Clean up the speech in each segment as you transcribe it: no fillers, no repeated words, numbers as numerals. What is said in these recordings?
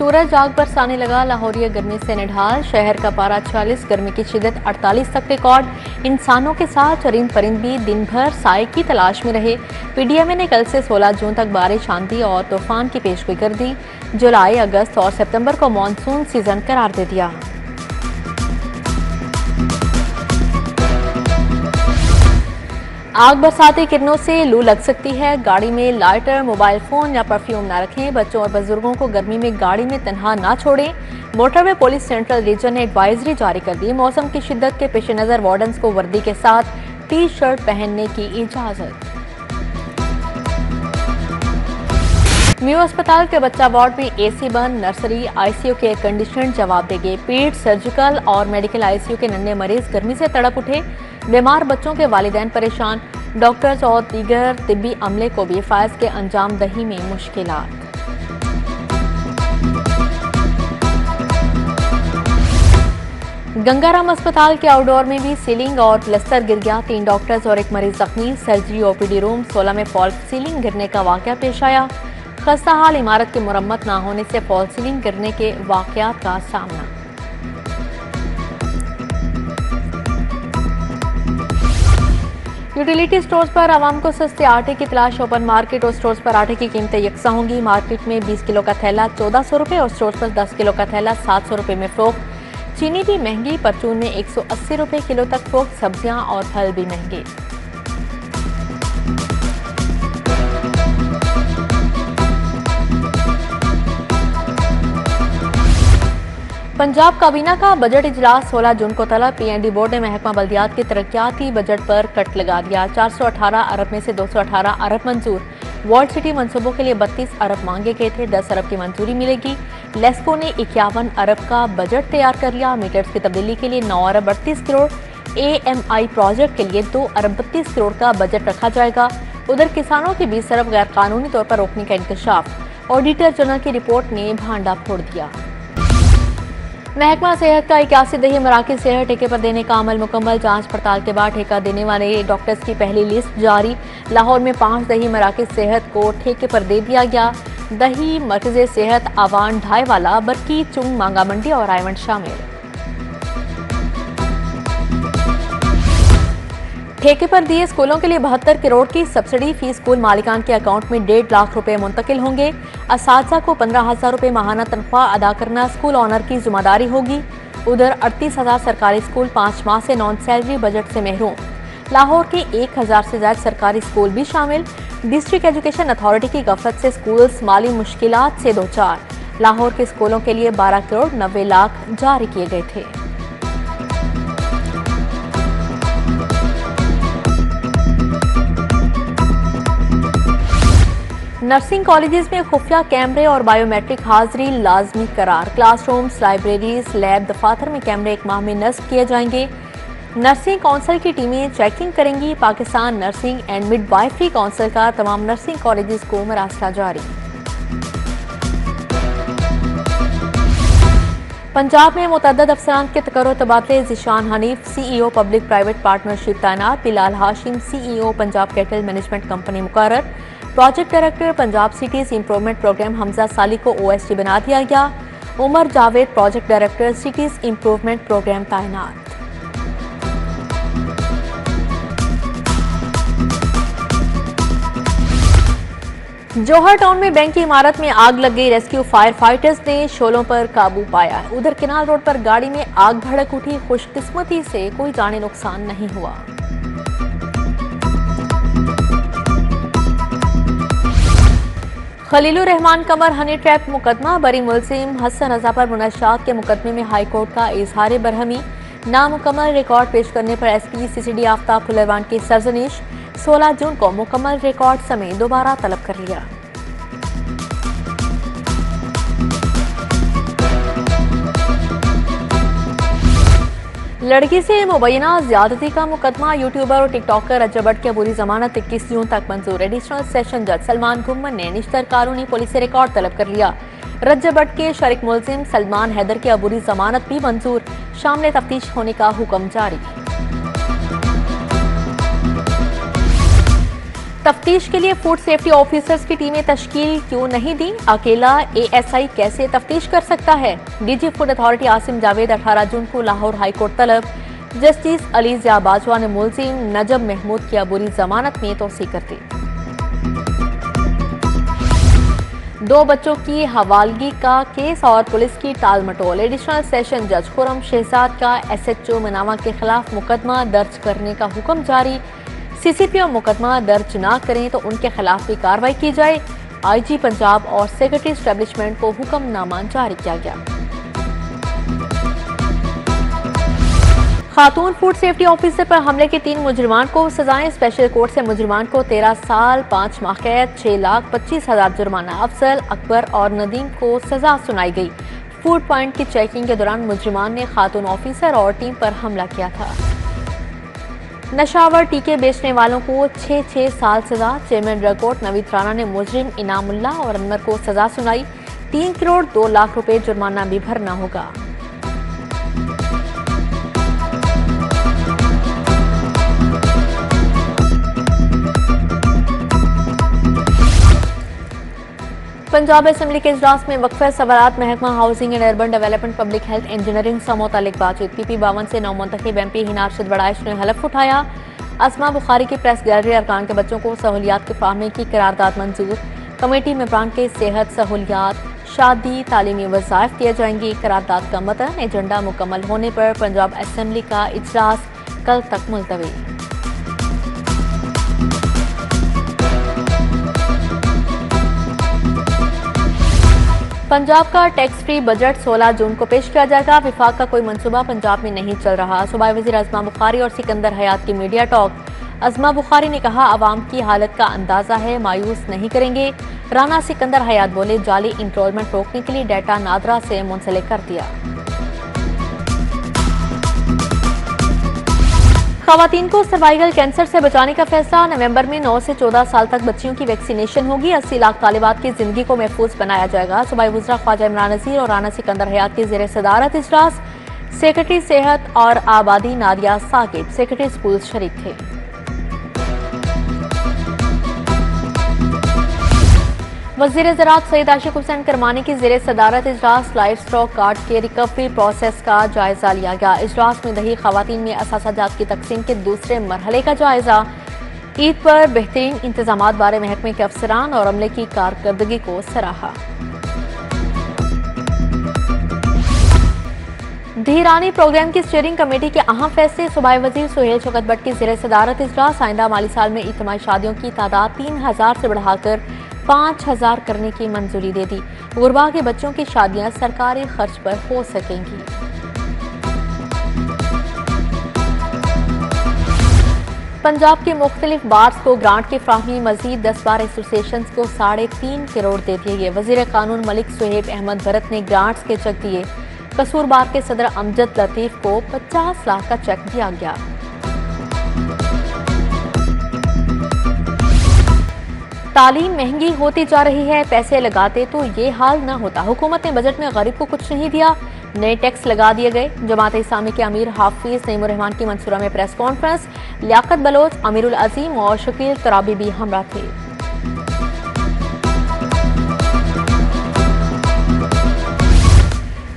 सूरज आग बरसाने लगा, लाहौरिया गर्मी से निढाल। शहर का पारा 46, गर्मी की शिद्दत 48 तक रिकॉर्ड। इंसानों के साथ चरिंद परिंद भी दिन भर साए की तलाश में रहे। पीडीएमए ने कल से 16 जून तक बारिश, आंधी और तूफान की पेशगोई कर दी। जुलाई, अगस्त और सितंबर को मानसून सीजन करार दे दिया। आग बरसाती किरणों से लू लग सकती है। गाड़ी में लाइटर, मोबाइल फोन या परफ्यूम न रखें। बच्चों और बुजुर्गों को गर्मी में गाड़ी में तन्हा ना छोड़ें। मोटरवे पुलिस सेंट्रल रीजन ने एडवाइजरी जारी कर दी। मौसम की शिद्दत के पेश नजर वार्डन्स को वर्दी के साथ टी शर्ट पहनने की इजाजत। म्यू अस्पताल के बच्चा वार्ड में एसी बंद, नर्सरी आईसीयू के एयर कंडीशन जवाब देंगे। पीठ, सर्जिकल और मेडिकल आईसीयू के नन्हे मरीज गर्मी से तड़प उठे। बीमार बच्चों के वालिदैन परेशान। डॉक्टर्स और दीगर तिब्बी अमले को भी फायज के अंजाम दही में मुश्किलात। गंगाराम अस्पताल के आउटडोर में भी सीलिंग और प्लस्तर गिर गया। 3 डॉक्टर्स और 1 मरीज जख्मी। सर्जरी ओपीडी रूम 16 में फॉल्स सीलिंग गिरने का वाकया पेश आया। खस्ता हाल इमारत की मुरम्मत न होने से फॉल्स सीलिंग गिरने के वाकयात का सामना। यूटिलिटी स्टोर्स पर आवाम को सस्ते आटे की तलाश। ओपन मार्केट और स्टोर्स पर आटे की कीमतें यकसा होंगी। मार्केट में 20 किलो का थैला 1400 रुपये और स्टोर्स पर 10 किलो का थैला 700 रुपये में फरोख्त। चीनी भी महंगी, परचून में 180 रुपये किलो तक फरोख्त। सब्जियां और फल भी महंगे। पंजाब काबीना का बजट इजलास 16 जून को तलब। पीएनडी बोर्ड ने महकमा बल्दियात के तरक्याती बजट पर कट लगा दिया। 418 अरब में से 218 अरब मंजूर। वर्ल्ड सिटी मंसूबों के लिए 32 अरब मांगे गए थे, 10 अरब की मंजूरी मिलेगी। लेस्को ने 51 अरब का बजट तैयार कर लिया। मीटर्स की तब्दीली के लिए 9 अरब 38 करोड़। AMI प्रोजेक्ट के लिए 2 अरब 32 करोड़ का बजट रखा जाएगा। उधर किसानों की 20 अरब गैर कानूनी तौर पर रोकने का इंकशाफ। ऑडिटर जनरल की रिपोर्ट ने भांडा फोड़ दिया। महकमा सेहत का 81 दही मराकज सेहत ठेके पर देने का अमल मुकम्मल। जांच पड़ताल के बाद ठेका देने वाले डॉक्टर्स की पहली लिस्ट जारी। लाहौर में 5 दही मराकज सेहत को ठेके पर दे दिया गया। दही मरकज़ सेहत आवान, ढाईवाला, बरकी, चुंग, मांगा मंडी और रायवंड शामिल। ठेके पर दिए स्कूलों के लिए 72 करोड़ की सब्सिडी। फीस स्कूल मालिकान के अकाउंट में 1.5 लाख रुपए मुंतकिल होंगे। असातिज़ा को 15,000 रुपए माहाना तनख्वाह अदा करना स्कूल ऑनर की जिम्मेदारी होगी। उधर 38,000 सरकारी स्कूल 5 माह से नॉन सैलरी बजट से महरूम। लाहौर के 1,000 से ज्यादा सरकारी स्कूल भी शामिल। डिस्ट्रिक्ट एजुकेशन अथॉरिटी की गफलत से स्कूल्स माली मुश्किलात से दो चार। लाहौर के स्कूलों के लिए 12 करोड़ 90 लाख जारी किए गए थे। नर्सिंग कॉलेजेस में खुफिया कैमरे और बायोमेट्रिक हाजिरी लाजमी करार। क्लासरूम्स, लाइब्रेरीज, लैब, दफातर में कैमरे 1 माह में नस्ब किए जाएंगे। नर्सिंग काउंसिल की टीमें चेकिंग करेंगी। Pakistan nursing and midwifery council का तमाम नर्सिंग कॉलेजेस को मरासला जारी। पंजाब में मुतअद्दिद अफसरान के तकर्रुर तबादले। Zeeshan Hanif CEO public private partnership तैनात। Bilal Hashim CEO Punjab cattle management company मुकर्रर। Project director Punjab cities improvement programme Hamza Sali को OSD बना दिया गया। Umar Javed project director cities improvement programme तैनात। जौहर टाउन में बैंक की इमारत में आग लग गई। रेस्क्यू फायर फाइटर्स ने शोलों पर काबू पाया। उधर किनाल रोड पर गाड़ी में आग भड़क उठी। खुशकिस्मती से कोई जानी नुकसान नहीं हुआ। खलीलुर रहमान कमर हनी ट्रैप मुकदमा। बरी मुलजिम हसन रजा पर मुनशात के मुकदमे में हाई कोर्ट का इजहार बरहमी। नामुकम्मल रिकॉर्ड पेश करने पर SP CCD आफ्ताब फुलरवान की सरजनिश। 16 जून को मुकम्मल रिकॉर्ड समेत दोबारा तलब कर लिया। लड़की से मुबैना ज्यादती का मुकदमा। यूट्यूबर और टिकटॉकर रज्जा भट्ट की अबूरी जमानत 21 जून तक मंजूर। एडिशनल सेशन जज सलमान घुम्मन ने निश्तर कानूनी पुलिस से रिकॉर्ड तलब कर लिया। रज्जा भट्ट के शरीक मुलजिम सलमान हैदर की अबूरी जमानत भी मंजूर। शामिल तफ्तीश होने का हुक्म जारी। तफ्तीश के लिए फूड सेफ्टी ऑफिसर्स की टीमें तश्कील क्यों नहीं दी? अकेला एएसआई कैसे तफ्तीश कर सकता है? DG food authority Asim Javed 18 जून को लाहौर हाईकोर्ट तलब। जस्टिस अली ज़िया बाजवा ने मुलजिम नजम महमूद की अबूरी जमानत में तोसी कर दी। 2 बच्चों की हवालगी का केस और पुलिस की टाल मटोल। एडिशनल सेशन जज खुरम शहजाद का एसएचओ मनावा के खिलाफ मुकदमा दर्ज करने का हुक्म जारी। सीसीपीओ मुकदमा दर्ज न करें तो उनके खिलाफ भी कार्रवाई की जाए। आईजी पंजाब और सेक्रेटरी एस्टेब्लिशमेंट को हुक्मनामा जारी किया गया। खातून फूड सेफ्टी ऑफिसर पर हमले के 3 मुजरिमान को सजाएं। स्पेशल कोर्ट से मुजरिमान को 13 साल 5 माह कैद 6,25,000 जुर्माना। अफजल, अकबर और नदीम को सजा सुनाई गई। फूड पॉइंट की चेकिंग के दौरान मुजरिमान ने खातून ऑफिसर और टीम पर हमला किया था। नशावर टीके बेचने वालों को 6 साल सजा। Chairman drug court Naveed Rana ने मुजरिम इनामुल्लाह और अनवर को सजा सुनाई। 3 करोड़ 2 लाख रुपए जुर्माना भी भरना होगा। पंजाब असेंबली के इजलास में वक्फे सवालात महकमा housing and urban development public health engineering से मुतालिक बातचीत। पीपी 52 से नौमुंतखब एमपी हिना अरशद बड़ाइश ने हलफ उठाया। अस्मा बुखारी की प्रेस गैलरी अरकान के बच्चों को सहूलियात के फाहमे की करारदाद मंजूर। कमेटी मेंबरान के सेहत सहूलियात, शादी, तालीमी वज़ाइफ दिए जाएंगी। करारदाद का मतन एजेंडा मुकम्मल होने पर पंजाब असेंबली का इजलास कल तक मुलतवी। पंजाब का टैक्स फ्री बजट 16 जून को पेश किया जाएगा। विफाक का कोई मंसूबा पंजाब में नहीं चल रहा। सूबाई वज़ीर अज़मा बुखारी और सिकंदर हयात की मीडिया टॉक। अज़मा बुखारी ने कहा, अवाम की हालत का अंदाजा है, मायूस नहीं करेंगे। राना सिकंदर हयात बोले, जाली इंट्रोलमेंट रोकने के लिए डाटा नादरा से मुंसलिक कर दिया। खवातीन को सर्वाइकल कैंसर से बचाने का फैसला। नवंबर में 9 से 14 साल तक बच्चियों की वैक्सीनेशन होगी। 80 लाख तालिबात की जिंदगी को महफूज बनाया जाएगा। सूबाई वज़रा ख्वाजा इमरान नज़ीर और राना सिकंदर हयात की ज़ेर सदारत इजलास। सेक्रेटरी सेहत और आबादी नादिया साकिब, सेक्रेटरी स्कूल शरीक थे। वज़ीर ज़राअत सैयद आशिक हुसैन करमानी की ज़ेर सदारत इजलास। लाइफ स्टॉक कार्ड के रिकवरी प्रोसेस का जायजा लिया गया। इजलास में दही खवातीन में असासाजात की तकसीम के दूसरे मरहले का जायजा। ईद पर बेहतरीन इंतजामात बारे महकमे के अफसरान और अमले की कारकर्दगी को सराहा। धीरानी प्रोग्राम की स्टीयरिंग कमेटी के अहम फैसले। सूबाई वजीर सुहेल शौकत भट्ट की ज़ेर सदारत इजलास। आइंदा माली साल में इज्तिमाई शादियों की तादाद 3000 से बढ़ाकर 5000 करने की मंजूरी दे दी। गुरबा के बच्चों की शादियां सरकारी खर्च पर हो सकेंगी। पंजाब के मुख्तलिफ बार्स को ग्रांट की फ्राहमी। मजीद 10 बार एसोसिएशन को 3.5 करोड़ दे दिए गए। वजीर कानून मलिक सुहेब अहमद भरत ने ग्रांट्स के चेक दिए। कसूर बार के सदर अमजद लतीफ को 50 लाख का चेक दिया गया। तालीम महंगी होती जा रही है, पैसे लगाते तो ये हाल न होता। हुकूमत ने बजट में गरीब को कुछ नहीं दिया, नए टैक्स लगा दिए गए। जमात इस्लामी के अमीर हाफिज नईमुर रहमान की मंसूरा में प्रेस कॉन्फ्रेंस। लियाकत बलोच, अमीरुल अजीम और शकील तराबी भी हमरा थे।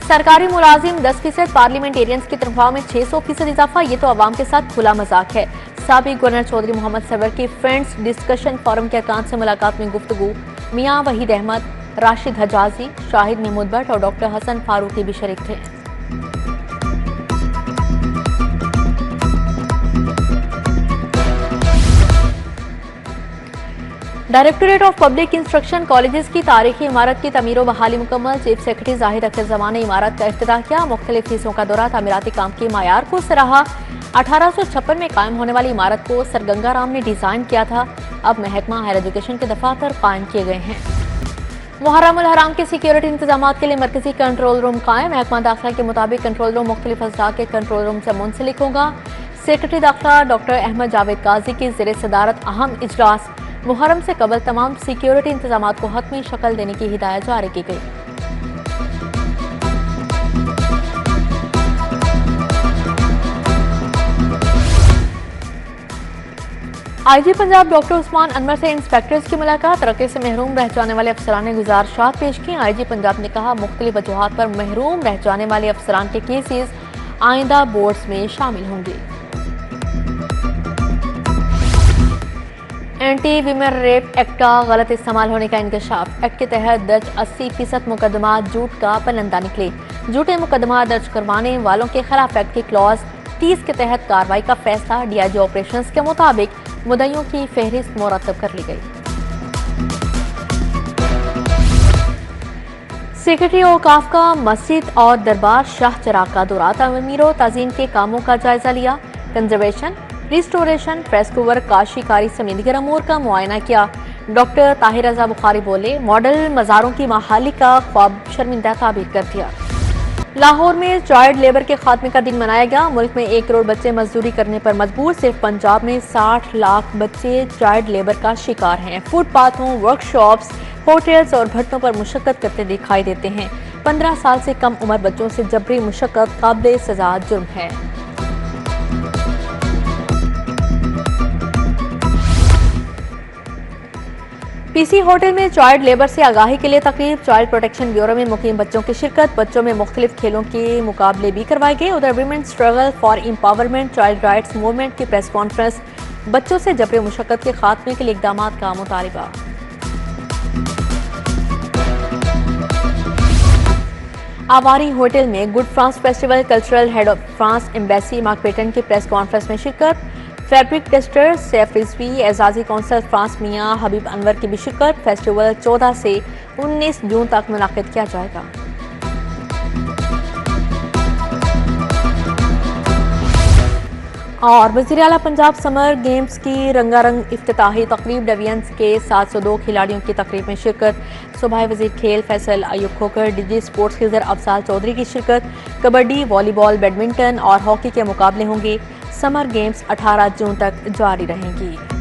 सरकारी मुलाजिम 10%, पार्लियामेंटेरियंस की तनख्वाह में 600% इजाफा। ये तो अवाम के साथ खुला मजाक है। साबिक गवर्नर चौधरी मोहम्मद सरवर की फ्रेंड्स डिस्कशन फोरम के अरकान से मुलाकात में गुफ्तगू। मियां वहीद अहमद, राशिद हजाजी, शाहिद महमूद भट्ट और डॉक्टर हसन फारूकी भी शरीक थे। Directorate of public instruction colleges की तारीखी इमारत की तमीर व बहाली मुकम्मल। चीफ सेक्रेटरी जाहिद अख्तर जमान ने इमारत का इफ्तिताह किया। मुख्तलिफ हिस्सों का दौरा, तामीराती काम के मायार को सराहा। 1856 में कायम होने वाली इमारत को सर गंगा राम ने डिजाइन किया था। अब महकमा हायर एजुकेशन के दफातर कायम किए गए हैं। मुहर्रम उल हराम के सिक्योरिटी इंतजाम के लिए मरकजी कंट्रोल रूम कायम। महकमा दाखिला के मुताबिक कंट्रोल रूम मुख्तलिफ अज़ला के कंट्रोल रूम से मुंसलिक होगा। सेक्रेटरी दाखिला डॉक्टर अहमद जावेद काजी की ज़ेर सदारत अहम इजलास। मुहर्रम से कबल तमाम सिक्योरिटी इंतजाम को हतमी शक्ल देने की हिदायत जारी की गई। आईजी पंजाब डॉक्टर उस्मान अनवर से इंस्पेक्टर्स की मुलाकात। तरक्की से महरूम रह जाने वाले अफसरान ने गुजारिशात पेश की। आईजी पंजाब ने कहा, मुख्तलिफ वजूहात पर महरूम रह जाने वाले अफसरान के केसेस आइंदा बोर्ड्स में शामिल होंगे। एंटी वीमेन रेप एक्ट का गलत इस्तेमाल होने का इंकशाफ। एक्ट के तहत दर्ज 80% मुकदमा झूठ का पलंदा निकले। झूठे मुकदमा दर्ज करवाने वालों के खिलाफ एक्ट के क्लॉज 30 के तहत कार्रवाई का फैसला। डीआईजी ऑपरेशंस के मुताबिक मुद्दइयों की फहरिस्त मुरतब कर ली गई। सेक्रेटरी औकाफ का मस्जिद और दरबार शाह चिराग का दौरा। तमीर व ताज़ीम के कामों का जायजा लिया। कंजर्वेशन, रिस्टोरेशन, फ्रेस्को वर्क, काशीकारी समेत दीगर अमूर का मुआयना किया। डॉक्टर ताहिर रजा बुखारी बोले, मॉडल मज़ारों की बहाली का ख्वाब शर्मिंदा ताबीर कर दिया। लाहौर में चाइल्ड लेबर के खात्मे का दिन मनाया गया। मुल्क में 1 करोड़ बच्चे मजदूरी करने पर मजबूर। सिर्फ पंजाब में 60 लाख बच्चे चाइल्ड लेबर का शिकार हैं। फुटपाथों, वर्कशॉप्स, होटल्स और भट्टों पर मुशक्कत करते दिखाई देते हैं। 15 साल से कम उम्र बच्चों से जबरी मुशक्कत काबिल सजा जुर्म है। पीसी होटल में चाइल्ड लेबर से आगाही के लिए तकरीब। चाइल्ड प्रोटेक्शन ब्यूरो में मुकीम बच्चों की शिरकत। बच्चों में मुख्तलिफ खेलों के मुकाबले भी करवाए गए। उधर women struggle for empowerment child rights movement की प्रेस कॉन्फ्रेंस। बच्चों से जबरी मुशक्कत के खात्मे के लिए इकदाम का मुतालिबा। आवारी होटल में good France festival. Cultural head of France embassy Mark Patton की प्रेस कॉन्फ्रेंस में शिरकत। फैब्रिक टेस्टर सैफ रिजवी, एजाजी कौंसल फ्रांस मियां हबीब अनवर की भी शिरकत। फेस्टिवल 14 से 19 जून तक मुनाकिद किया जाएगा। और वज़ीर आला पंजाब समर गेम्स की रंगारंग इफ्तिताही तकरीब। डिवीजन्स के 702 खिलाड़ियों की तकरीब में शिरकत। सूबाई वज़ीर खेल फैसल अयूब खोकर, डीजी स्पोर्ट्स खिजर अफसाल चौधरी की शिरकत। कबड्डी, वॉलीबॉल, बैडमिंटन और हॉकी के मुकाबले होंगे। समर गेम्स 18 जून तक जारी रहेंगी।